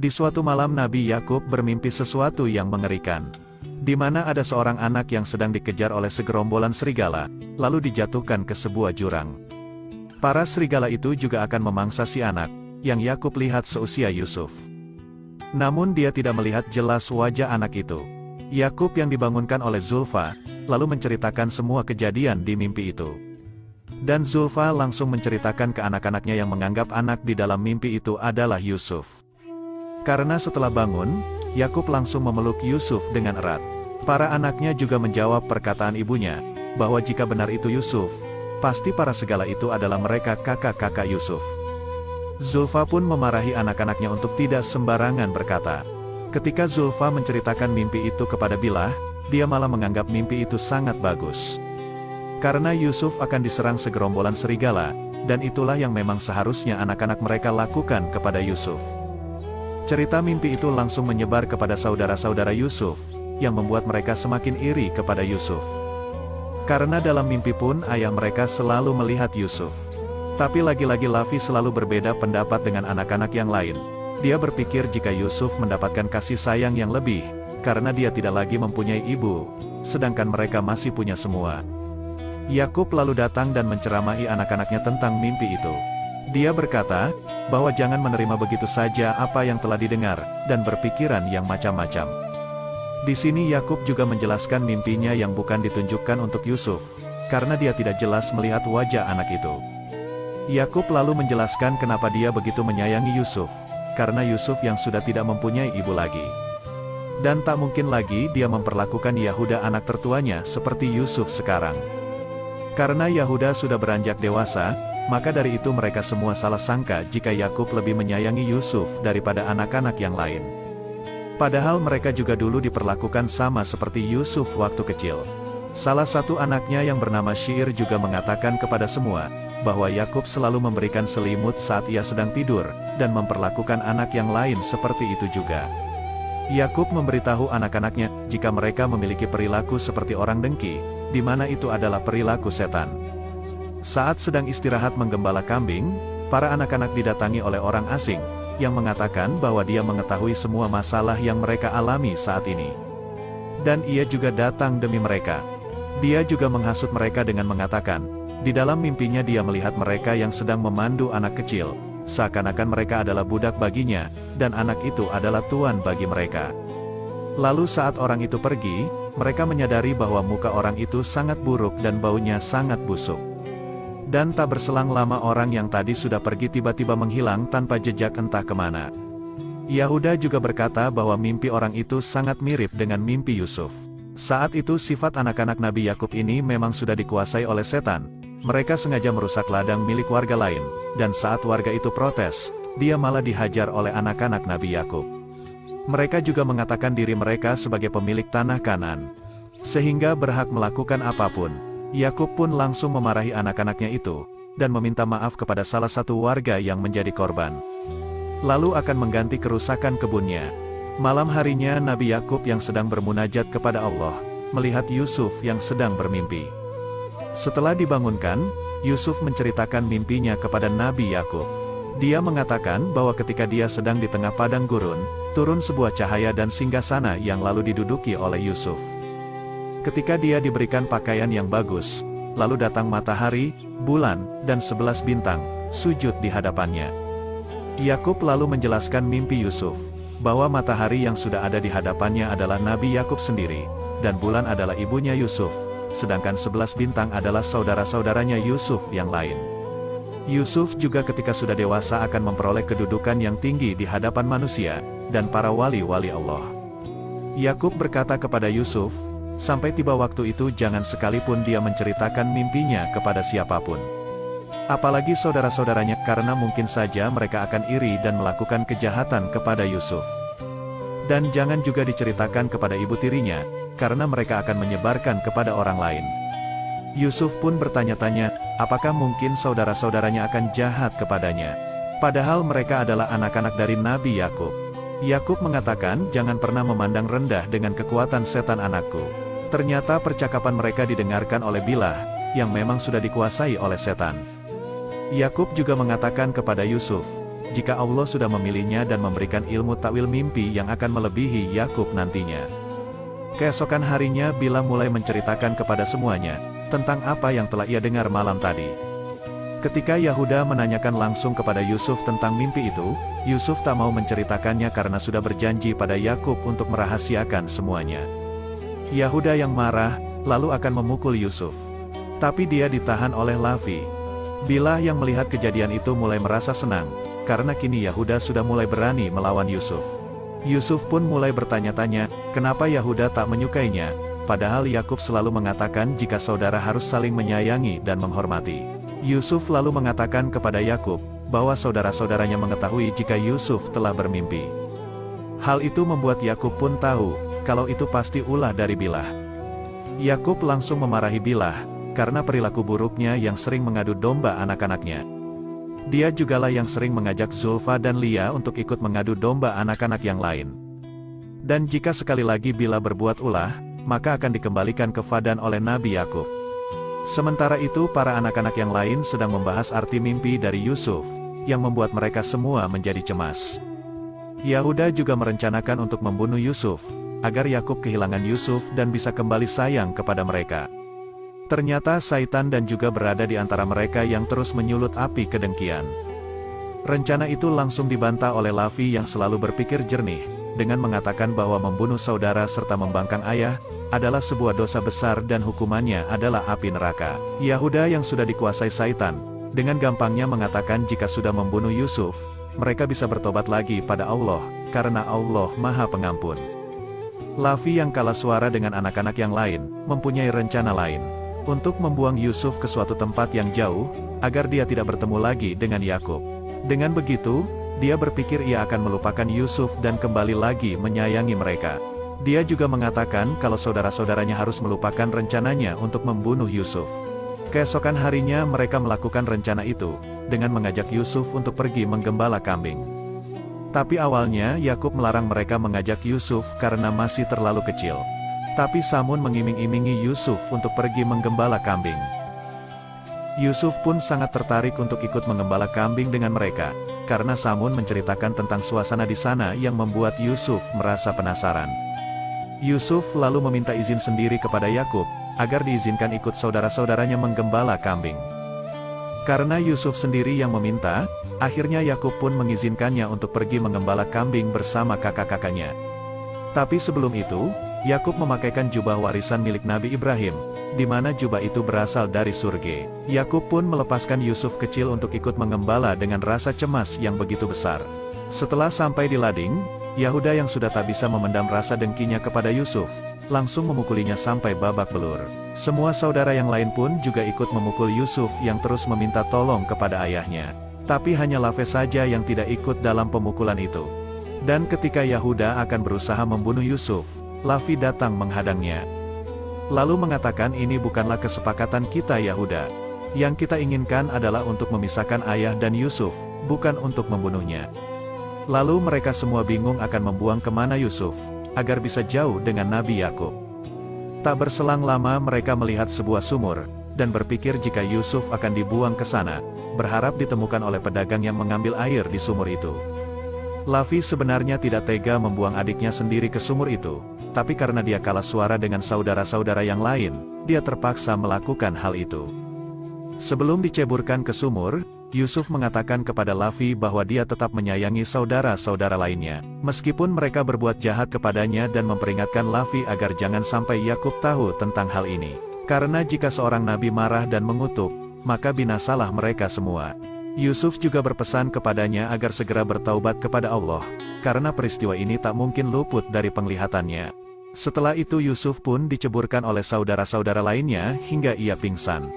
Di suatu malam Nabi Yakub bermimpi sesuatu yang mengerikan. Di mana ada seorang anak yang sedang dikejar oleh segerombolan serigala, lalu dijatuhkan ke sebuah jurang. Para serigala itu juga akan memangsa si anak, yang Yakub lihat seusia Yusuf. Namun dia tidak melihat jelas wajah anak itu. Yakub yang dibangunkan oleh Zulfa, lalu menceritakan semua kejadian di mimpi itu. Dan Zulfa langsung menceritakan ke anak-anaknya yang menganggap anak di dalam mimpi itu adalah Yusuf. Karena setelah bangun, Yakub langsung memeluk Yusuf dengan erat. Para anaknya juga menjawab perkataan ibunya, bahwa jika benar itu Yusuf, pasti para serigala itu adalah mereka kakak-kakak Yusuf. Zulfa pun memarahi anak-anaknya untuk tidak sembarangan berkata. Ketika Zulfa menceritakan mimpi itu kepada Bilah, dia malah menganggap mimpi itu sangat bagus. Karena Yusuf akan diserang segerombolan serigala, dan itulah yang memang seharusnya anak-anak mereka lakukan kepada Yusuf. Cerita mimpi itu langsung menyebar kepada saudara-saudara Yusuf, yang membuat mereka semakin iri kepada Yusuf. Karena dalam mimpi pun ayah mereka selalu melihat Yusuf. Tapi lagi-lagi Lavi selalu berbeda pendapat dengan anak-anak yang lain. Dia berpikir jika Yusuf mendapatkan kasih sayang yang lebih, karena dia tidak lagi mempunyai ibu, sedangkan mereka masih punya semua. Yakub lalu datang dan menceramahi anak-anaknya tentang mimpi itu. Dia berkata, bahwa jangan menerima begitu saja apa yang telah didengar, dan berpikiran yang macam-macam. Di sini Yakub juga menjelaskan mimpinya yang bukan ditunjukkan untuk Yusuf, karena dia tidak jelas melihat wajah anak itu. Yakub lalu menjelaskan kenapa dia begitu menyayangi Yusuf, karena Yusuf yang sudah tidak mempunyai ibu lagi. Dan tak mungkin lagi dia memperlakukan Yahuda anak tertuanya seperti Yusuf sekarang. Karena Yahuda sudah beranjak dewasa, maka dari itu mereka semua salah sangka jika Yakub lebih menyayangi Yusuf daripada anak-anak yang lain. Padahal mereka juga dulu diperlakukan sama seperti Yusuf waktu kecil. Salah satu anaknya yang bernama Syair juga mengatakan kepada semua, bahwa Yakub selalu memberikan selimut saat ia sedang tidur, dan memperlakukan anak yang lain seperti itu juga. Yakub memberitahu anak-anaknya, jika mereka memiliki perilaku seperti orang dengki, di mana itu adalah perilaku setan. Saat sedang istirahat menggembala kambing, para anak-anak didatangi oleh orang asing, yang mengatakan bahwa dia mengetahui semua masalah yang mereka alami saat ini. Dan ia juga datang demi mereka. Dia juga menghasut mereka dengan mengatakan, di dalam mimpinya dia melihat mereka yang sedang memandu anak kecil, seakan-akan mereka adalah budak baginya, dan anak itu adalah tuan bagi mereka. Lalu saat orang itu pergi, mereka menyadari bahwa muka orang itu sangat buruk dan baunya sangat busuk. Dan tak berselang lama orang yang tadi sudah pergi tiba-tiba menghilang tanpa jejak entah kemana. Yahuda juga berkata bahwa mimpi orang itu sangat mirip dengan mimpi Yusuf. Saat itu sifat anak-anak Nabi Yakub ini memang sudah dikuasai oleh setan. Mereka sengaja merusak ladang milik warga lain, dan saat warga itu protes, dia malah dihajar oleh anak-anak Nabi Yakub. Mereka juga mengatakan diri mereka sebagai pemilik tanah Kanaan, sehingga berhak melakukan apapun. Yakub pun langsung memarahi anak-anaknya itu, dan meminta maaf kepada salah satu warga yang menjadi korban. Lalu akan mengganti kerusakan kebunnya. Malam harinya Nabi Yakub yang sedang bermunajat kepada Allah, melihat Yusuf yang sedang bermimpi. Setelah dibangunkan, Yusuf menceritakan mimpinya kepada Nabi Yakub. Dia mengatakan bahwa ketika dia sedang di tengah padang gurun, turun sebuah cahaya dan singgasana yang lalu diduduki oleh Yusuf. Ketika dia diberikan pakaian yang bagus, lalu datang matahari, bulan, dan 11 bintang, sujud di hadapannya. Yakub lalu menjelaskan mimpi Yusuf, bahwa matahari yang sudah ada di hadapannya adalah Nabi Yakub sendiri, dan bulan adalah ibunya Yusuf, sedangkan 11 bintang adalah saudara-saudaranya Yusuf yang lain. Yusuf juga ketika sudah dewasa akan memperoleh kedudukan yang tinggi di hadapan manusia, dan para wali-wali Allah. Yakub berkata kepada Yusuf, sampai tiba waktu itu jangan sekalipun dia menceritakan mimpinya kepada siapapun. Apalagi saudara-saudaranya, karena mungkin saja mereka akan iri dan melakukan kejahatan kepada Yusuf. Dan jangan juga diceritakan kepada ibu tirinya, karena mereka akan menyebarkan kepada orang lain. Yusuf pun bertanya-tanya, apakah mungkin saudara-saudaranya akan jahat kepadanya? Padahal mereka adalah anak-anak dari Nabi Yakub. Yakub mengatakan, jangan pernah memandang rendah dengan kekuatan setan anakku. Ternyata percakapan mereka didengarkan oleh Bilah, yang memang sudah dikuasai oleh setan. Yakub juga mengatakan kepada Yusuf, jika Allah sudah memilihnya dan memberikan ilmu takwil mimpi yang akan melebihi Yakub nantinya. Keesokan harinya Bilha mulai menceritakan kepada semuanya, tentang apa yang telah ia dengar malam tadi. Ketika Yahuda menanyakan langsung kepada Yusuf tentang mimpi itu, Yusuf tak mau menceritakannya karena sudah berjanji pada Yakub untuk merahasiakan semuanya. Yahuda yang marah, lalu akan memukul Yusuf. Tapi dia ditahan oleh Lavi. Bilha yang melihat kejadian itu mulai merasa senang, karena kini Yahuda sudah mulai berani melawan Yusuf. Yusuf pun mulai bertanya-tanya, kenapa Yahuda tak menyukainya, padahal Yakub selalu mengatakan jika saudara harus saling menyayangi dan menghormati. Yusuf lalu mengatakan kepada Yakub, bahwa saudara-saudaranya mengetahui jika Yusuf telah bermimpi. Hal itu membuat Yakub pun tahu, kalau itu pasti ulah dari Bilha. Yakub langsung memarahi Bilha, karena perilaku buruknya yang sering mengadu domba anak-anaknya. Dia jugalah yang sering mengajak Zulfa dan Lia untuk ikut mengadu domba anak-anak yang lain. Dan jika sekali lagi Bilha berbuat ulah, maka akan dikembalikan ke Padan oleh Nabi Yakub. Sementara itu para anak-anak yang lain sedang membahas arti mimpi dari Yusuf, yang membuat mereka semua menjadi cemas. Yahuda juga merencanakan untuk membunuh Yusuf, agar Yakub kehilangan Yusuf dan bisa kembali sayang kepada mereka. Ternyata Saitan dan juga berada di antara mereka yang terus menyulut api kedengkian. Rencana itu langsung dibantah oleh Lavi yang selalu berpikir jernih, dengan mengatakan bahwa membunuh saudara serta membangkang ayah, adalah sebuah dosa besar dan hukumannya adalah api neraka. Yahuda yang sudah dikuasai Saitan, dengan gampangnya mengatakan jika sudah membunuh Yusuf, mereka bisa bertobat lagi pada Allah, karena Allah Maha Pengampun. Lavi yang kalah suara dengan anak-anak yang lain, mempunyai rencana lain, untuk membuang Yusuf ke suatu tempat yang jauh, agar dia tidak bertemu lagi dengan Yakub. Dengan begitu, dia berpikir ia akan melupakan Yusuf dan kembali lagi menyayangi mereka. Dia juga mengatakan kalau saudara-saudaranya harus melupakan rencananya untuk membunuh Yusuf. Keesokan harinya mereka melakukan rencana itu, dengan mengajak Yusuf untuk pergi menggembala kambing. Tapi awalnya Yakub melarang mereka mengajak Yusuf karena masih terlalu kecil. Tapi Samun mengiming-imingi Yusuf untuk pergi menggembala kambing. Yusuf pun sangat tertarik untuk ikut menggembala kambing dengan mereka, karena Samun menceritakan tentang suasana di sana yang membuat Yusuf merasa penasaran. Yusuf lalu meminta izin sendiri kepada Yakub, agar diizinkan ikut saudara-saudaranya menggembala kambing. Karena Yusuf sendiri yang meminta, akhirnya Yakub pun mengizinkannya untuk pergi menggembala kambing bersama kakak-kakaknya. Tapi sebelum itu, Yakub memakaikan jubah warisan milik Nabi Ibrahim, di mana jubah itu berasal dari surga. Yakub pun melepaskan Yusuf kecil untuk ikut mengembala dengan rasa cemas yang begitu besar. Setelah sampai di lading, Yahuda yang sudah tak bisa memendam rasa dengkinya kepada Yusuf, langsung memukulinya sampai babak belur. Semua saudara yang lain pun juga ikut memukul Yusuf yang terus meminta tolong kepada ayahnya. Tapi hanya Lavi saja yang tidak ikut dalam pemukulan itu. Dan ketika Yahuda akan berusaha membunuh Yusuf, Lavi datang menghadangnya. Lalu mengatakan ini bukanlah kesepakatan kita Yahuda. Yang kita inginkan adalah untuk memisahkan ayah dan Yusuf, bukan untuk membunuhnya. Lalu mereka semua bingung akan membuang kemana Yusuf, agar bisa jauh dengan Nabi Yakub. Tak berselang lama mereka melihat sebuah sumur, dan berpikir jika Yusuf akan dibuang ke sana, berharap ditemukan oleh pedagang yang mengambil air di sumur itu. Lavi sebenarnya tidak tega membuang adiknya sendiri ke sumur itu, tapi karena dia kalah suara dengan saudara-saudara yang lain, dia terpaksa melakukan hal itu. Sebelum diceburkan ke sumur, Yusuf mengatakan kepada Lavi bahwa dia tetap menyayangi saudara-saudara lainnya, meskipun mereka berbuat jahat kepadanya dan memperingatkan Lavi agar jangan sampai Yakub tahu tentang hal ini. Karena jika seorang nabi marah dan mengutuk, maka binasalah mereka semua. Yusuf juga berpesan kepadanya agar segera bertaubat kepada Allah, karena peristiwa ini tak mungkin luput dari penglihatannya. Setelah itu Yusuf pun diceburkan oleh saudara-saudara lainnya hingga ia pingsan.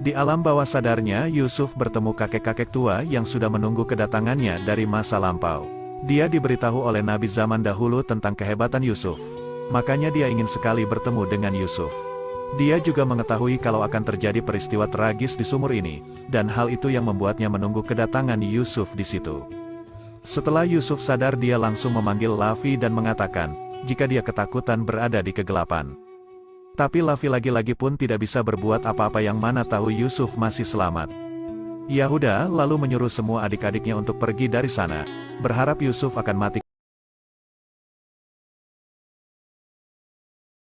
Di alam bawah sadarnya Yusuf bertemu kakek-kakek tua yang sudah menunggu kedatangannya dari masa lampau. Dia diberitahu oleh Nabi zaman dahulu tentang kehebatan Yusuf. Makanya dia ingin sekali bertemu dengan Yusuf. Dia juga mengetahui kalau akan terjadi peristiwa tragis di sumur ini, dan hal itu yang membuatnya menunggu kedatangan Yusuf di situ. Setelah Yusuf sadar dia langsung memanggil Lavi dan mengatakan, jika dia ketakutan berada di kegelapan. Tapi Lavi lagi-lagi pun tidak bisa berbuat apa-apa yang mana tahu Yusuf masih selamat. Yahuda lalu menyuruh semua adik-adiknya untuk pergi dari sana, berharap Yusuf akan mati